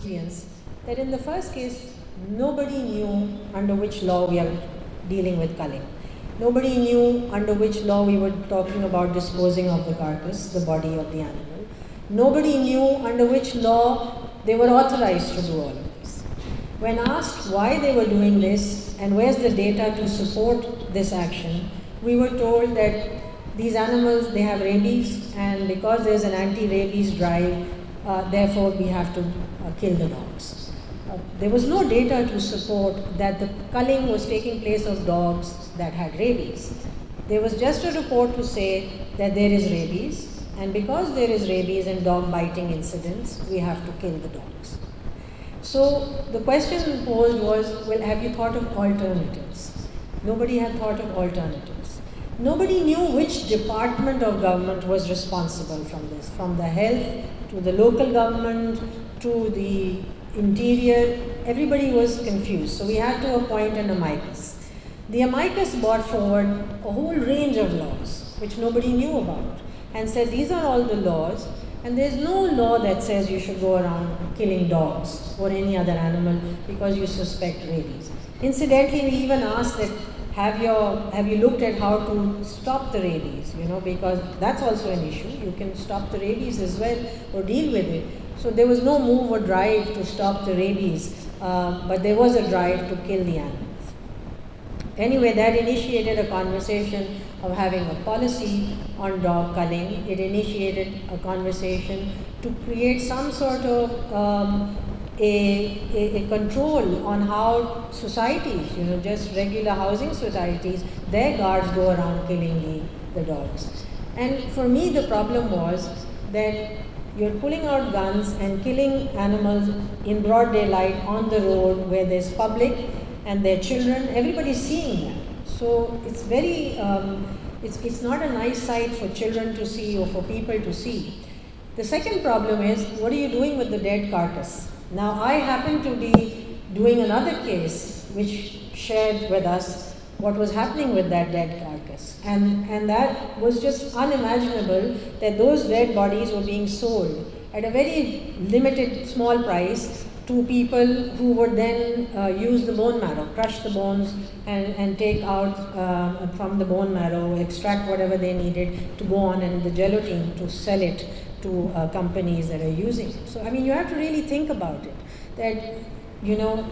experience that in the first case, nobody knew under which law we are dealing with culling. Nobody knew under which law we were talking about disposing of the carcass, the body of the animal. Nobody knew under which law they were authorized to do all of this. When asked why they were doing this and where's the data to support this action, we were told that these animals, they have rabies, and because there's an anti-rabies drive, therefore we have to kill the dogs. There was no data to support that the culling was taking place of dogs that had rabies. There was just a report to say that there is rabies, and because there is rabies and dog biting incidents, we have to kill the dogs. So the question posed was, well, have you thought of alternatives? Nobody had thought of alternatives. Nobody knew which department of government was responsible from this, from the health to the local government to the interior. Everybody was confused. So we had to appoint an amicus. The amicus brought forward a whole range of laws which nobody knew about and said these are all the laws, and there's no law that says you should go around killing dogs or any other animal because you suspect rabies. Incidentally, we even asked that have you looked at how to stop the rabies, because that's also an issue. You can stop the rabies as well or deal with it. So there was no move or drive to stop the rabies, but there was a drive to kill the animals. Anyway, that initiated a conversation of having a policy on dog culling. It initiated a conversation to create some sort of a control on how societies, just regular housing societies, their guards go around killing the dogs. And for me, the problem was that you're pulling out guns and killing animals in broad daylight on the road where there's public and their children, everybody's seeing that. So it's very, it's not a nice sight for children to see or for people to see. The second problem is, what are you doing with the dead carcass? Now, I happen to be doing another case which shared with us what was happening with that dead carcass. And that was just unimaginable that those dead bodies were being sold at a very limited, small price to people who would then use the bone marrow, crush the bones and take out from the bone marrow, extract whatever they needed to go on and the gelatin to sell it to companies that are using it. So, I mean, you have to really think about it, that,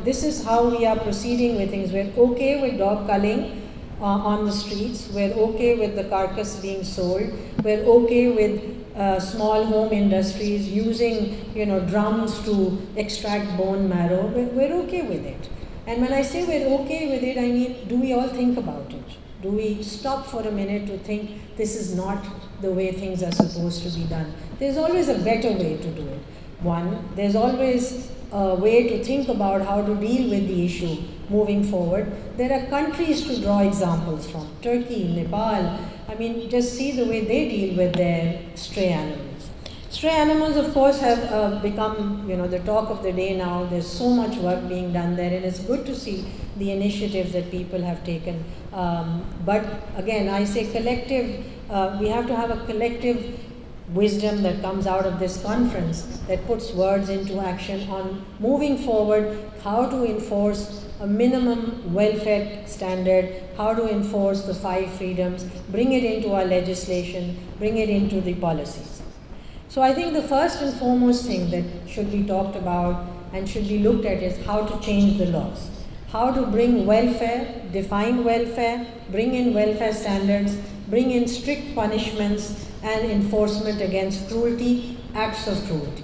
this is how we are proceeding with things. We're okay with dog culling on the streets. We're okay with the carcass being sold. We're okay with small home industries using, drums to extract bone marrow. We're okay with it. And when I say we're okay with it, I mean, do we all think about it? Do we stop for a minute to think this is not the way things are supposed to be done? There's always a better way to do it. One, there's always a way to think about how to deal with the issue moving forward. There are countries to draw examples from. Turkey, Nepal. I mean, just see the way they deal with their stray animals. Stray animals, of course, have become, the talk of the day now. There's so much work being done there, and it's good to see the initiatives that people have taken. But again, I say collective, we have to have a collective wisdom that comes out of this conference that puts words into action on moving forward, how to enforce a minimum welfare standard, how to enforce the 5 freedoms, bring it into our legislation, bring it into the policies. So I think the first and foremost thing that should be talked about and should be looked at is how to change the laws. How to bring welfare, define welfare, bring in welfare standards, bring in strict punishments and enforcement against cruelty, acts of cruelty.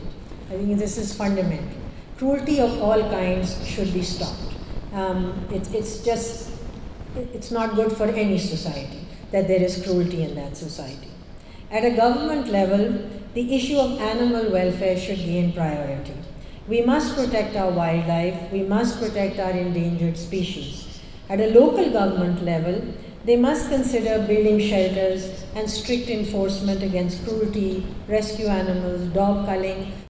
I think this is fundamental. Cruelty of all kinds should be stopped. It's not good for any society that there is cruelty in that society. At a government level, the issue of animal welfare should gain priority. We must protect our wildlife, we must protect our endangered species. At a local government level, they must consider building shelters and strict enforcement against cruelty, rescue animals, dog culling,